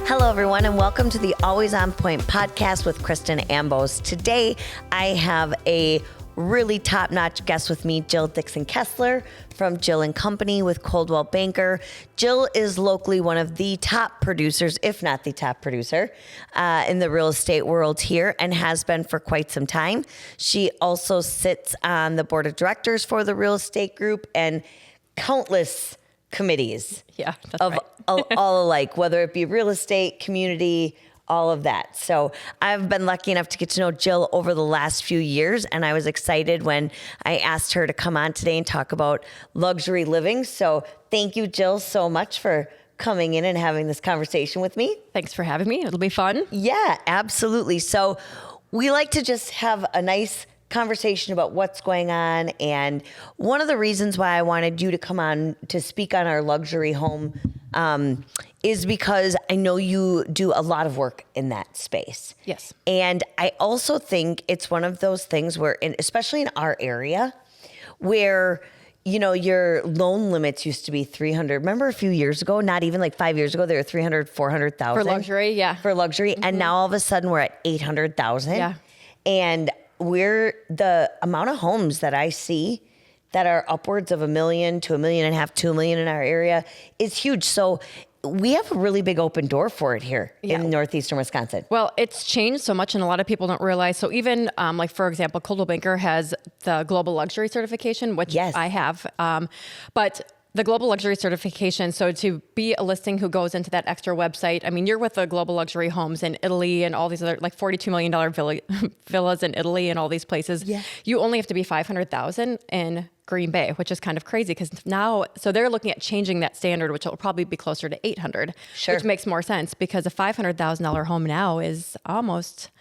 Hello, everyone, and welcome to the Always On Point podcast with Kristen Ambos. Today, I have a really top-notch guest with me, Jill Dickson-Kesler from Jill & Company with Coldwell Banker. Jill is locally one of the top producers, if not the top producer, in the real estate world here and has been for quite some time. She also sits on the board of directors for the real estate group and countless committees of all alike, whether it be real estate, community, all of that. So I've been lucky enough to get to know Jill over the last few years, and I was excited when I asked her to come on today and talk about luxury living. So thank you, Jill, so much for coming in and having this conversation with me. Thanks for having me. It'll be fun. Yeah, absolutely. So we like to just have a nice conversation about what's going on. And one of the reasons why I wanted you to come on to speak on our luxury home is because I know you do a lot of work in that space. Yes. And I also think it's one of those things where, especially in our area, where, you know, your loan limits used to be 300. Remember a few years ago, not even like 5 years ago, they were 300, 400,000. For luxury, yeah. For luxury. Mm-hmm. And now all of a sudden we're at 800,000. Yeah. And the amount of homes that I see that are upwards of $1 million to $1.5 million, $2 million in our area is huge. So we have a really big open door for it here in northeastern Wisconsin. Well, it's changed so much, and a lot of people don't realize. So even like, for example, Coldwell Banker has the Global Luxury Certification, which I have. But the Global Luxury Certification, so to be a listing who goes into that extra website, I mean, you're with the Global Luxury Homes in Italy and all these other, like $42 million villas in Italy and all these places. Yeah. You only have to be 500,000 in Green Bay, which is kind of crazy because now, so they're looking at changing that standard, which will probably be closer to 800, which makes more sense because a $500,000 home now is almost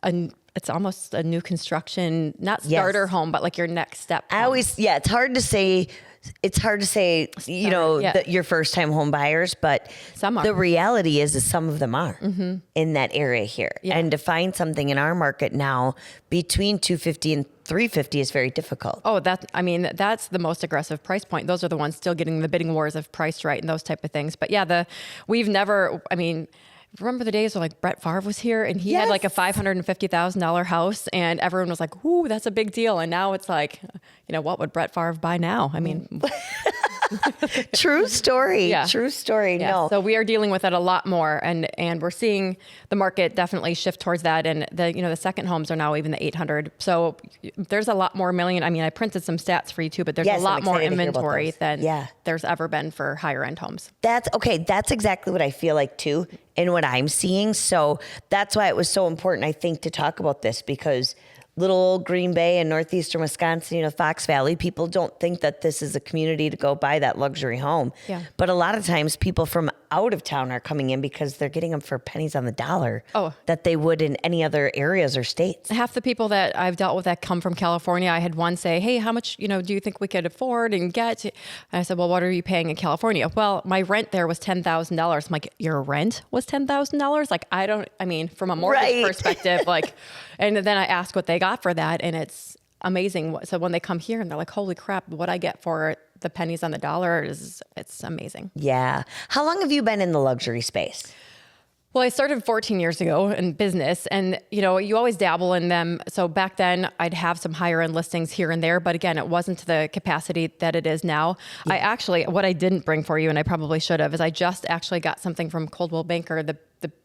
it's almost a new construction, not starter home, but like your next step home. It's hard to say. It's hard to say, you know, that your first time home buyers, but some are. The reality is some of them are in that area here. Yeah. And to find something in our market now between 250 and 350 is very difficult. Oh, that's the most aggressive price point. Those are the ones still getting the bidding wars of price right and those type of things. But yeah, remember the days where like Brett Favre was here and he had like a $550,000 house and everyone was like, ooh, that's a big deal. And now it's like, you know, what would Brett Favre buy now? I mean, True story. Yeah. True story. Yeah. No. So we are dealing with that a lot more and we're seeing the market definitely shift towards that. And the second homes are now even the 800. So there's a lot more million. I mean, I printed some stats for you too, but there's a lot more inventory than there's ever been for higher end homes. That's exactly what I feel like too. And what I'm seeing. So that's why it was so important, I think, to talk about this because little old Green Bay and northeastern Wisconsin, Fox Valley, people don't think that this is a community to go buy that luxury home. Yeah. But a lot of times people from out of town are coming in because they're getting them for pennies on the dollar that they would in any other areas or states. Half the people that I've dealt with that come from California, I had one say, hey, how much, do you think we could afford and get? And I said, well, what are you paying in California? Well, my rent there was $10,000. I'm like, your rent was $10,000? Like, from a mortgage perspective, like, and then I asked what they got for that, and it's amazing. So when they come here and they're like, holy crap, what I get for the pennies on the dollar it's amazing. Yeah. How long have you been in the luxury space? Well, I started 14 years ago in business and, you always dabble in them. So back then I'd have some higher end listings here and there, but again, it wasn't to the capacity that it is now. Yeah. What I didn't bring for you, and I probably should have, is I just actually got something from Coldwell Banker, the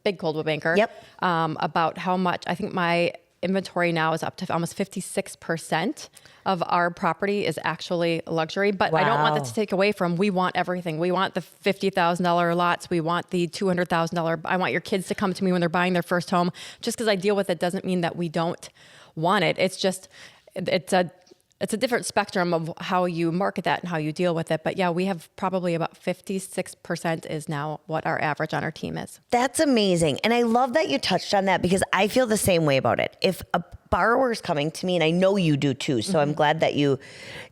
big Coldwell Banker, about how much, I think my inventory now is up to almost 56% of our property is actually luxury, but I don't want that to take away from, we want everything. We want the $50,000 lots. We want the $200,000. I want your kids to come to me when they're buying their first home. Just because I deal with it doesn't mean that we don't want it. It's just, it's a different spectrum of how you market that and how you deal with it. But yeah, we have probably about 56% is now what our average on our team is. That's amazing. And I love that you touched on that because I feel the same way about it. If a borrower is coming to me, and I know you do too, so I'm glad that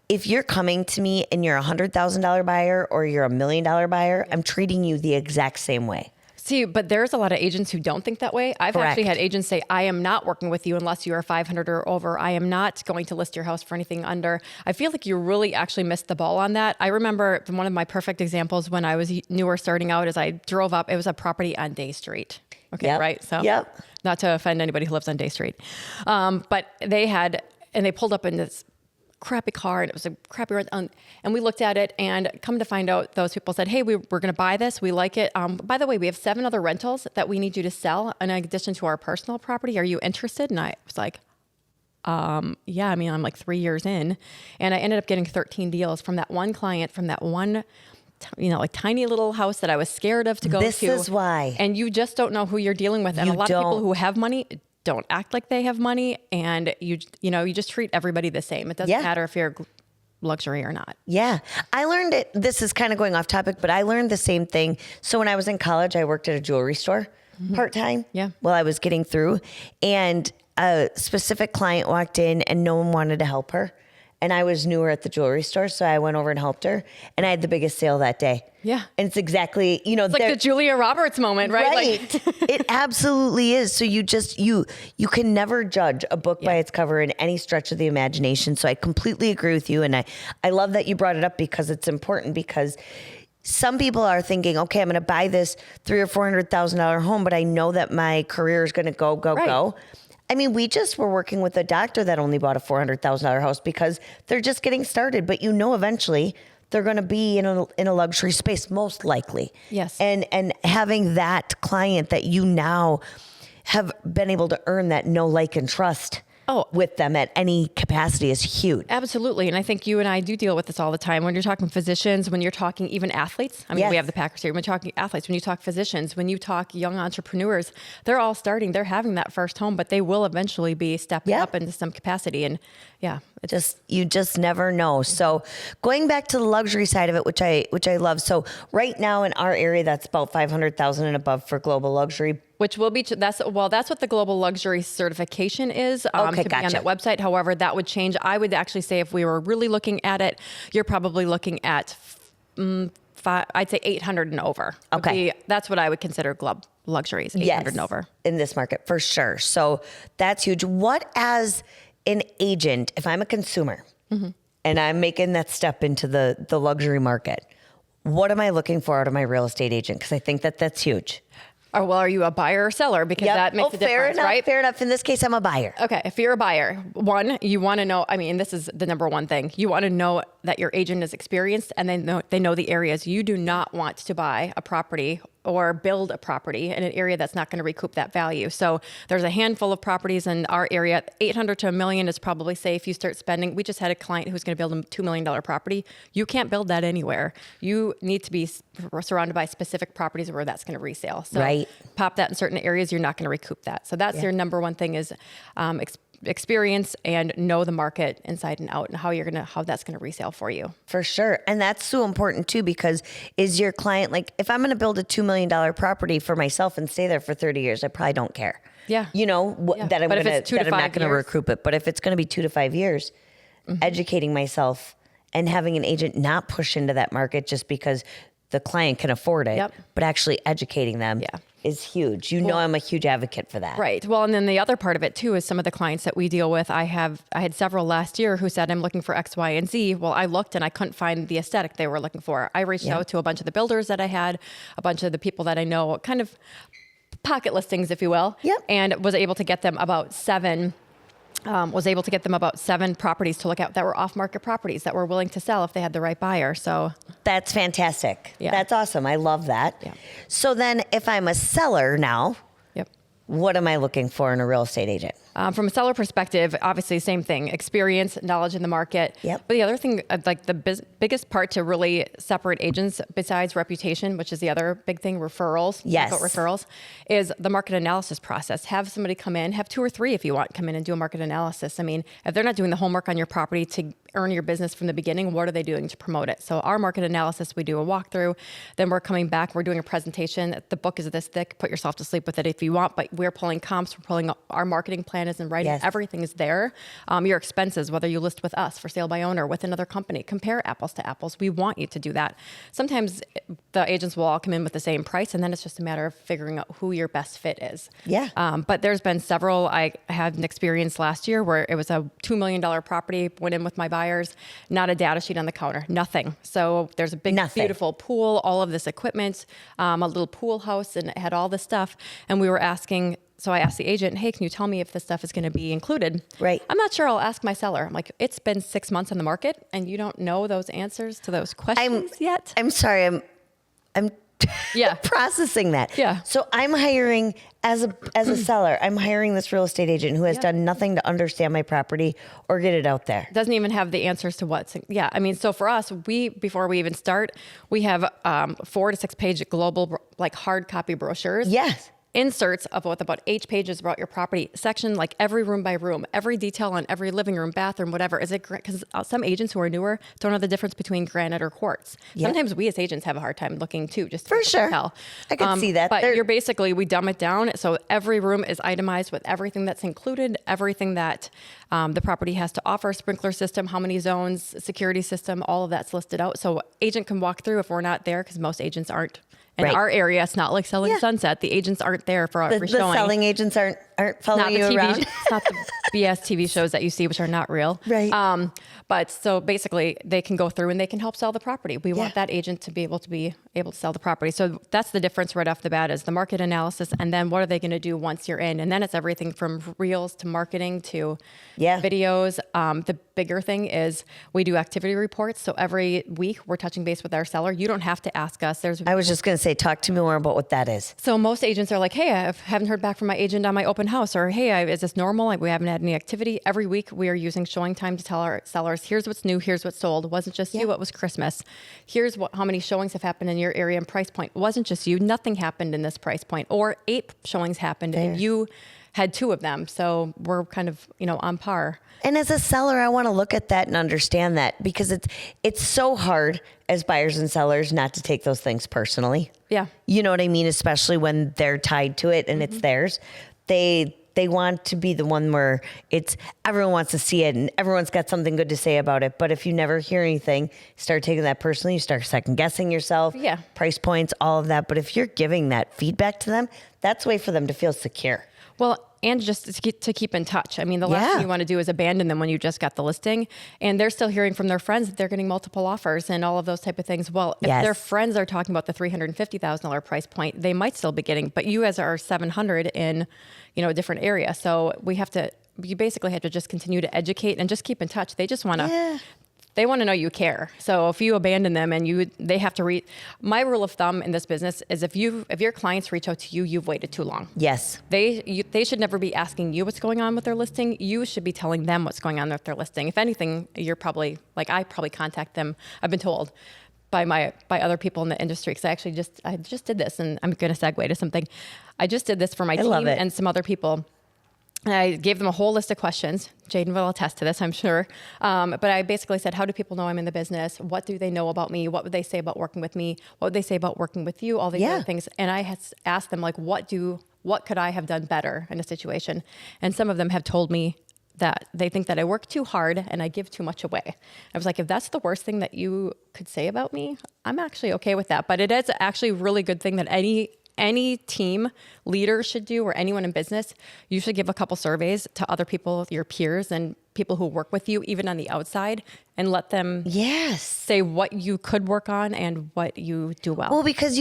if you're coming to me and you're $100,000 buyer or you're $1 million buyer, I'm treating you the exact same way. See, but there's a lot of agents who don't think that way. I've actually Correct. had agents say, I am not working with you unless you are 500 or over. I am not going to list your house for anything under. I feel like you really actually missed the ball on that. I remember one of my perfect examples when I was newer starting out is I drove up, it was a property on Day Street. Okay, Yep. right? So Yep. not to offend anybody who lives on Day Street. But they pulled up in this crappy car, and it was a crappy rent. And we looked at it, and come to find out, those people said, hey, we're going to buy this. We like it. By the way, we have 7 other rentals that we need you to sell in addition to our personal property. Are you interested? And I was like, yeah, I mean, I'm like 3 years in, and I ended up getting 13 deals from that one client, from that one, like tiny little house that I was scared of to go to. This is why. And you just don't know who you're dealing with. And You a lot of people don't. who have money don't act like they have money, and you just treat everybody the same. It doesn't Yeah. matter if you're luxury or not. Yeah. I learned it. This is kind of going off topic, but I learned the same thing. So when I was in college, I worked at a jewelry store part-time. Yeah. While I was getting through, and a specific client walked in and no one wanted to help her. And I was newer at the jewelry store, so I went over and helped her, and I had the biggest sale that day. Yeah. And it's exactly, It's like the Julia Roberts moment, right? Right. It absolutely is. So you can never judge a book by its cover in any stretch of the imagination. So I completely agree with you. And I love that you brought it up, because it's important, because some people are thinking, okay, I'm going to buy this $300,000 or $400,000 home, but I know that my career is going to go. I mean, we just were working with a doctor that only bought a $400,000 house because they're just getting started, but eventually they're going to be in a luxury space, most likely. Yes. And having that client that you now have been able to earn that know, like, and trust with them at any capacity is huge. Absolutely. And I think you and I do deal with this all the time. When you're talking physicians, when you're talking even athletes, I mean, Yes. we have the Packers here. When you're talking athletes, when you talk physicians, when you talk young entrepreneurs, they're all starting, they're having that first home, but they will eventually be stepping Yeah. up into some capacity. And yeah, You just never know. So going back to the luxury side of it, which I love. So right now in our area, that's about 500,000 and above for global luxury. which will be, that's what the global luxury certification is Okay, to be on gotcha. that website. However, that would change. I would actually say if we were really looking at it, you're probably looking at, I'd say 800 and over. Okay. That's what I would consider luxuries, 800 and over. In this market, for sure. So that's huge. What, as an agent, if I'm a consumer and I'm making that step into the luxury market, what am I looking for out of my real estate agent? Because I think that's huge. Or, well, are you a buyer or seller? Because that makes a fair difference, enough, right? Fair enough. In this case, I'm a buyer. Okay, if you're a buyer, one, you want to know, I mean, this is the number one thing. You want to know that your agent is experienced and they know the areas. You do not want to buy a property or build a property in an area that's not going to recoup that value. So there's a handful of properties in our area. 800 to $1 million is probably safe. You start spending. We just had a client who's going to build a $2 million property. You can't build that anywhere. You need to be surrounded by specific properties where that's going to resale. So Right. pop that in certain areas, you're not going to recoup that. So that's your number one thing is experience and know the market inside and out and how that's going to resale for you. For sure. And that's so important too, because is your client, like, if I'm going to build a $2 million property for myself and stay there for 30 years, I probably don't care. Yeah. That I'm But if it's 2 to that I'm 5 not going to years- recoup it. But if it's going to be 2 to 5 years, educating myself and having an agent not push into that market just because the client can afford it, Yep. but actually educating them is huge. I'm a huge advocate for that. Right. Well, and then the other part of it too is some of the clients that we deal with. I had several last year who said, I'm looking for X, Y, and Z. Well, I looked and I couldn't find the aesthetic they were looking for. I reached out to a bunch of the builders that I had, a bunch of the people that I know, kind of pocket listings, if you will, Yep. and was able to get them about 7 properties to look at that were off-market properties that were willing to sell if they had the right buyer. So That's fantastic. Yeah. That's awesome. I love that. Yeah. So then if I'm a seller now, yep. what am I looking for in a real estate agent? From a seller perspective, obviously same thing, experience, knowledge in the market. Yep. But the other thing, like the biggest part to really separate agents besides reputation, which is the other big thing, referrals. Yes. About referrals, is the market analysis process. Have somebody come in, have 2 or 3 if you want, come in and do a market analysis. I mean, if they're not doing the homework on your property to earn your business from the beginning, what are they doing to promote it? So our market analysis, we do a walkthrough, then we're coming back, we're doing a presentation. The book is this thick, put yourself to sleep with it if you want, but We're pulling comps. We're pulling our marketing plan is in writing. Yes. Everything is there. Your expenses, whether you list with us for sale by owner, with another company, compare apples to apples. We want you to do that. Sometimes the agents will all come in with the same price, and then it's just a matter of figuring out who your best fit is. Yeah. But there's been several. I had an experience last year where it was a $2 million property, went in with my buyers, not a data sheet on the counter, nothing. So there's a big, beautiful pool, all of this equipment, a little pool house, and it had all this stuff. And we were asking, so I asked the agent, hey, can you tell me if this stuff is going to be included? Right. I'm not sure. I'll ask my seller. I'm like, it's been 6 months on the market and you don't know those answers to those questions yet? I'm sorry. I'm yeah. processing that. Yeah. So I'm hiring as a seller, I'm hiring this real estate agent who has done nothing to understand my property or get it out there. Doesn't even have the answers to what's, I mean, so for us, before we even start, we have 4 to 6 page global, like hard copy brochures. Yes. Inserts of about 8 pages about your property section, like every room by room, every detail on every living room, bathroom, whatever. Is it because some agents who are newer don't know the difference between granite or quartz? Yep. Sometimes we as agents have a hard time looking too, just to for sure. tell. I can see that. But we dumb it down. So every room is itemized with everything that's included, everything that the property has to offer, sprinkler system, how many zones, security system, all of that's listed out. So agent can walk through if we're not there, because most agents aren't. In our area, it's not like selling Sunset. The agents aren't there for every showing. The selling agents aren't following you around. It's not the BS TV shows that you see, which are not real. Right. But so basically, they can go through and they can help sell the property. We want that agent to be able to sell the property. So that's the difference right off the bat, is the market analysis, and then what are they going to do once you're in? And then it's everything from reels to marketing to videos. The bigger thing is we do activity reports. So every week we're touching base with our seller. You don't have to ask us. I was just going to say, talk to me more about what that is. So most agents are like, hey, I haven't heard back from my agent on my open house, or hey, is this normal? Like, we haven't had any activity. Every week we are using showing time to tell our sellers, here's what's new, here's what's sold. It wasn't just you, it was Christmas. Here's how many showings have happened in your area and price point. It wasn't just you, nothing happened in this price point. Or 8 showings happened and you had 2 of them. So we're kind of, on par. And as a seller, I want to look at that and understand that, because it's so hard as buyers and sellers not to take those things personally. Yeah. You know what I mean? Especially when they're tied to it and it's theirs. They want to be the one where everyone wants to see it and everyone's got something good to say about it. But if you never hear anything, you start taking that personally, you start second guessing yourself, price points, all of that. But if you're giving that feedback to them, that's a way for them to feel secure. Well, and just to keep in touch. I mean, the last thing you want to do is abandon them when you just got the listing and they're still hearing from their friends that they're getting multiple offers and all of those type of things. Well, if their friends are talking about the $350,000 price point, they might still be getting, but you guys are $700 in, a different area. So you basically have to just continue to educate and just keep in touch. They just want to, they want to know you care. So if you abandon them and they have to read, my rule of thumb in this business is if your clients reach out to you, you've waited too long. Yes. They should never be asking you what's going on with their listing. You should be telling them what's going on with their listing. If anything, you're probably, I probably contact them, I've been told by other people in the industry, because I just did this, and I'm going to segue to something. I just did this for my team and some other people. And I gave them a whole list of questions. Jaden will attest to this, I'm sure. But I basically said, how do people know I'm in the business? What do they know about me? What would they say about working with me? What would they say about working with you? All these other things. And I had asked them, like, what could I have done better in a situation? And some of them have told me that they think that I work too hard and I give too much away. I was like, if that's the worst thing that you could say about me, I'm actually okay with that. But it is actually a really good thing that any team leader should do, or anyone in business. You should give a couple surveys to other people, your peers and people who work with you, even on the outside, and let them say what you could work on and what you do well. Well, because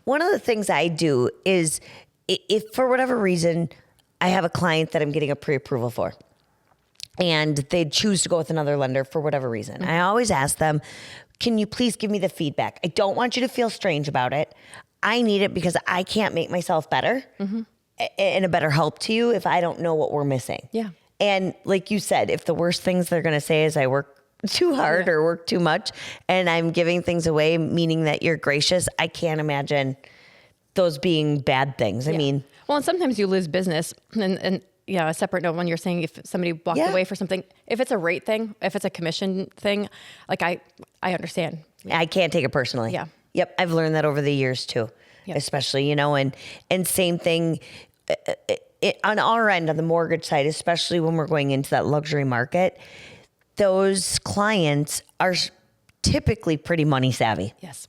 one of the things I do is, if for whatever reason I have a client that I'm getting a pre-approval for, and they choose to go with another lender for whatever reason, I always ask them, can you please give me the feedback? I don't want you to feel strange about it. I need it because I can't make myself better and a better help to you if I don't know what we're missing. Yeah. And like you said, if the worst things they're going to say is I work too hard or work too much and I'm giving things away, meaning that you're gracious, I can't imagine those being bad things. I mean. Well, and sometimes you lose business and a separate note when you're saying if somebody walked away for something, if it's a rate thing, if it's a commission thing, like I understand. I can't take it personally. Yeah. Yep. I've learned that over the years too, especially, and same thing on our end, on the mortgage side, especially when we're going into that luxury market, those clients are typically pretty money savvy. Yes.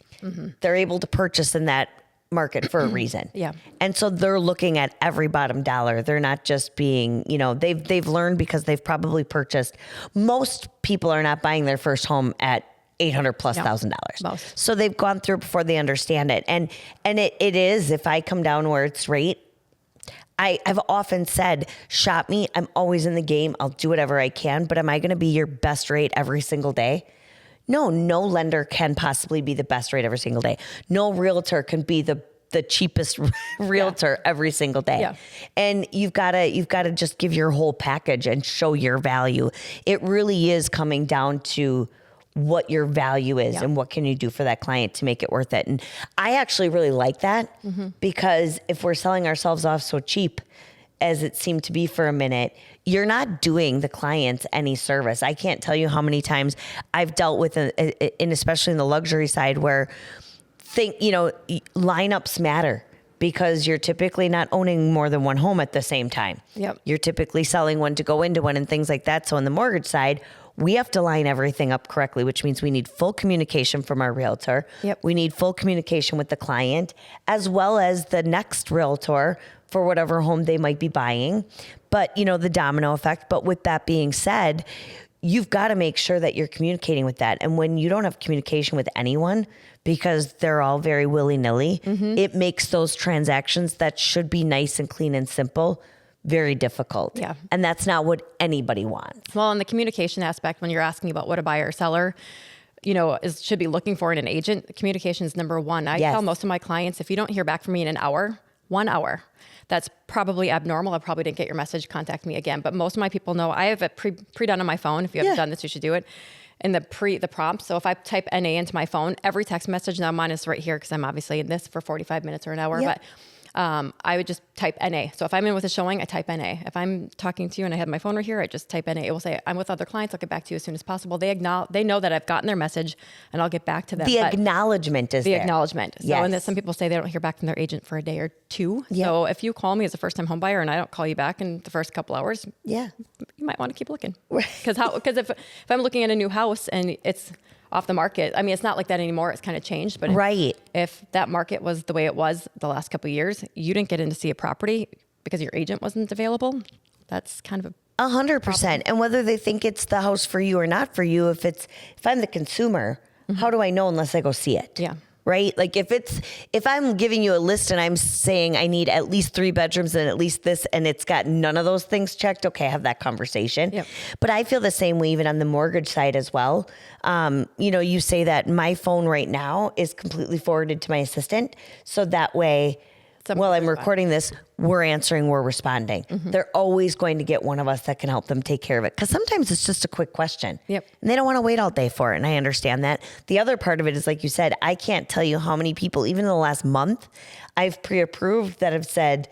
They're able to purchase in that market for a reason. Yeah. And so they're looking at every bottom dollar. They're not just being, they've learned because they've probably purchased. Most people are not buying their first home at $800,000+. Most. So they've gone through it before they understand it. And it is, if I come down where it's rate, I've often said, shop me. I'm always in the game. I'll do whatever I can, but am I going to be your best rate every single day? No lender can possibly be the best rate every single day. No realtor can be the cheapest realtor every single day. Yeah. And you've got to just give your whole package and show your value. It really is coming down to what your value is and what can you do for that client to make it worth it. And I actually really like that because if we're selling ourselves off so cheap as it seemed to be for a minute, you're not doing the clients any service. I can't tell you how many times I've dealt with, and especially in the luxury side, where lineups matter because you're typically not owning more than one home at the same time. Yep. You're typically selling one to go into one and things like that. So on the mortgage side, we have to line everything up correctly, which means we need full communication from our realtor. Yep. We need full communication with the client, as well as the next realtor for whatever home they might be buying. But, the domino effect. But with that being said, you've got to make sure that you're communicating with that. And when you don't have communication with anyone, because they're all very willy-nilly, it makes those transactions that should be nice and clean and simple very difficult. Yeah. And that's not what anybody wants. Well, in the communication aspect, when you're asking about what a buyer or seller, should be looking for in an agent, communication is number one. I tell most of my clients, if you don't hear back from me in 1 hour, that's probably abnormal. I probably didn't get your message, contact me again. But most of my people know I have it pre-done on my phone. If you haven't done this, you should do it. In the prompt. So if I type NA into my phone, every text message, now mine is right here because I'm obviously in this for 45 minutes or an hour, but I would just type NA. So if I'm in with a showing, I type NA. If I'm talking to you and I have my phone right here, I just type NA. It will say, I'm with other clients. I'll get back to you as soon as possible. They know that I've gotten their message and I'll get back to them. The acknowledgement is the there. acknowledgement. So, Yes. and then some people say they don't hear back from their agent for a day or two. Yep. So if you call me as a first time home buyer and I don't call you back in the first couple hours, Yeah. you might want to keep looking. Because if I'm looking at a new house and it's off the market, I mean, it's not like that anymore. It's kind of changed. But if that market was the way it was the last couple of years, you didn't get in to see a property because your agent wasn't available. That's kind of 100%. And whether they think it's the house for you or not for you, if I'm the consumer, how do I know unless I go see it? Yeah. Right? Like if I'm giving you a list and I'm saying I need at least 3 bedrooms and at least this, and it's got none of those things checked, okay, have that conversation. Yep. But I feel the same way even on the mortgage side as well. You say that my phone right now is completely forwarded to my assistant. So that way, while I'm recording this, we're answering, we're responding. They're always going to get one of us that can help them take care of it. Because sometimes it's just a quick question. Yep. And they don't want to wait all day for it. And I understand that. The other part of it is, like you said, I can't tell you how many people, even in the last month, I've pre-approved that have said,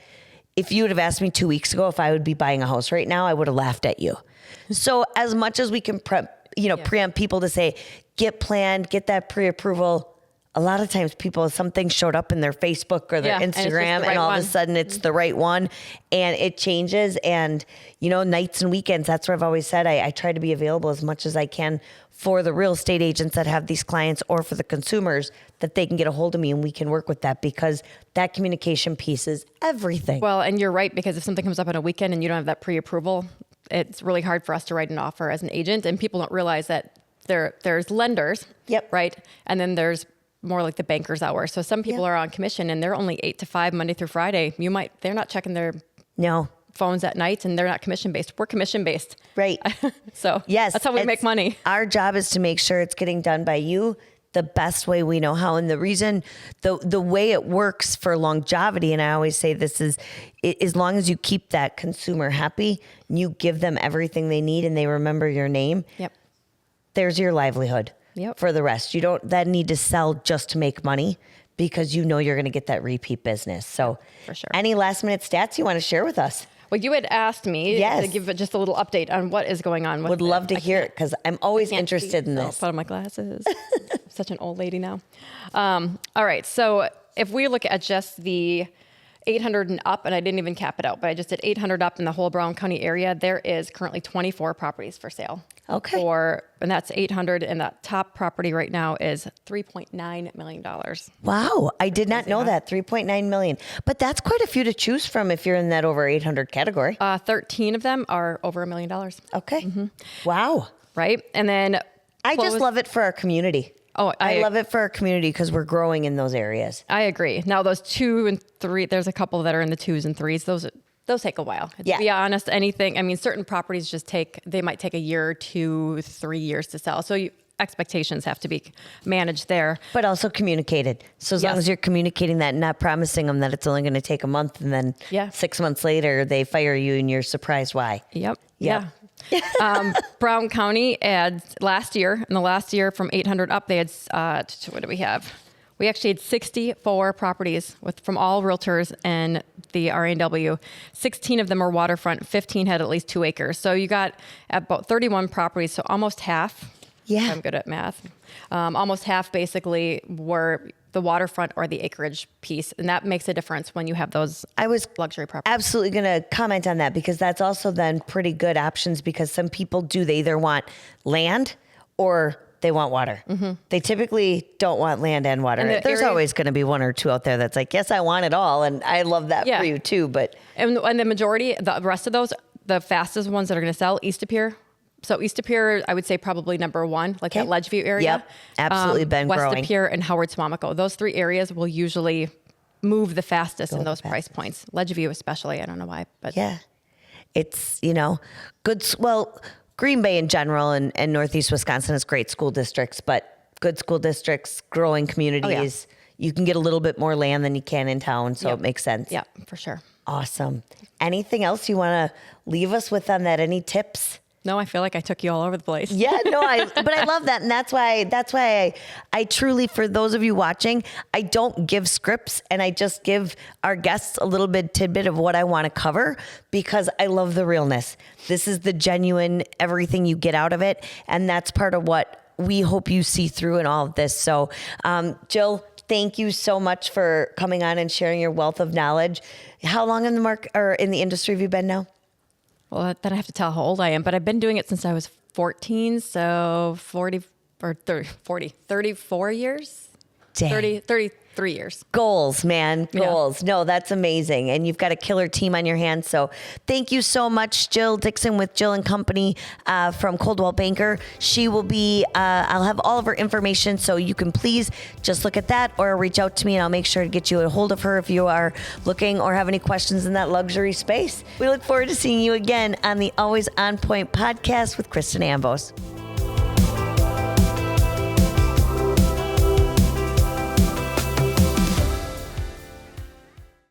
if you would have asked me 2 weeks ago if I would be buying a house right now, I would have laughed at you. So as much as we can preempt people to say, get planned, get that pre-approval, a lot of times something showed up in their Facebook or their Instagram and all of a sudden it's the right one and it changes. And, nights and weekends, that's what I've always said. I try to be available as much as I can for the real estate agents that have these clients or for the consumers that they can get a hold of me and we can work with that because that communication piece is everything. Well, and you're right, because if something comes up on a weekend and you don't have that pre-approval, it's really hard for us to write an offer as an agent. And people don't realize that there's lenders, right? And then there's more like the banker's hour. So some people are on commission and they're only 8 to 5 Monday through Friday. They're not checking their phones at night and they're not commission based. We're commission based. Right. So yes, that's how we make money. Our job is to make sure it's getting done by you the best way we know how. And the reason, the way it works for longevity, and I always say this is, as long as you keep that consumer happy, and you give them everything they need and they remember your name, there's your livelihood. For the rest. You don't then need to sell just to make money because you're going to get that repeat business. So for sure. Any last minute stats you want to share with us? Well, you had asked me to give just a little update on what is going on. Would love to hear it because I'm always interested in this. I'll put on my glasses. Such an old lady now. All right. So if we look at just the 800 and up, and I didn't even cap it out, but I just did 800 up in the whole Brown County area. There is currently 24 properties for sale. Okay. And that's 800, and that top property right now is $3.9 million. Wow. I did not know that. 3.9 million. But that's quite a few to choose from if you're in that over 800 category. 13 of them are over $1 million. Okay. Wow. Right? And then I just love it for our community. Oh, I love it for our community because we're growing in those areas. I agree. Now those 2 and 3, there's a couple that are in the 2s and 3s. Those take a while. Yeah. To be honest, certain properties they might take a year, 2, 3 years to sell. So expectations have to be managed there. But also communicated. So as long as you're communicating that and not promising them that it's only going to take a month and then 6 months later they fire you and you're surprised why. Yep. Yeah. Brown County in the last year from 800 up, they had, what do we have? We actually had 64 properties from all realtors and the RAW. 16 of them were waterfront, 15 had at least 2 acres. So you got about 31 properties, so almost half. Yeah. I'm good at math. Almost half basically were the waterfront or the acreage piece. And that makes a difference when you have those luxury properties. Absolutely going to comment on that because that's also then pretty good options because some people they either want land or they want water. They typically don't want land and water. And there's always going to be 1 or 2 out there that's like, yes, I want it all. And I love that for you too. But and the majority, the rest of those, the fastest ones that are going to sell, East of Pier. So East of Pier, I would say probably number 1, like that Ledgeview area. Yep, absolutely been West growing. Of Pier and Howard Swamico. Those 3 areas will usually move the fastest in those price points. Ledgeview especially, I don't know why. But yeah, it's, good. Well, Green Bay in general and Northeast Wisconsin has great school districts, but good school districts, growing communities. You can get a little bit more land than you can in town, so it makes sense. Yeah, for sure. Awesome. Anything else you want to leave us with on that? Any tips? No, I feel like I took you all over the place. Yeah, no, but I love that. And that's why I truly, for those of you watching, I don't give scripts and I just give our guests a little bit tidbit of what I want to cover because I love the realness. This is the genuine, everything you get out of it. And that's part of what we hope you see through in all of this. So, Jill, thank you so much for coming on and sharing your wealth of knowledge. How long in the in the industry have you been now? Well, then I have to tell how old I am, but I've been doing it since I was 14, so 34 years? Dang. 33 years. Goals, man. Goals. Yeah. No, that's amazing. And you've got a killer team on your hands. So thank you so much, Jill Dickson with Jill & Company from Coldwell Banker. She will be, I'll have all of her information. So you can please just look at that or reach out to me and I'll make sure to get you a hold of her if you are looking or have any questions in that luxury space. We look forward to seeing you again on the Always On Point podcast with Kristen Ambos.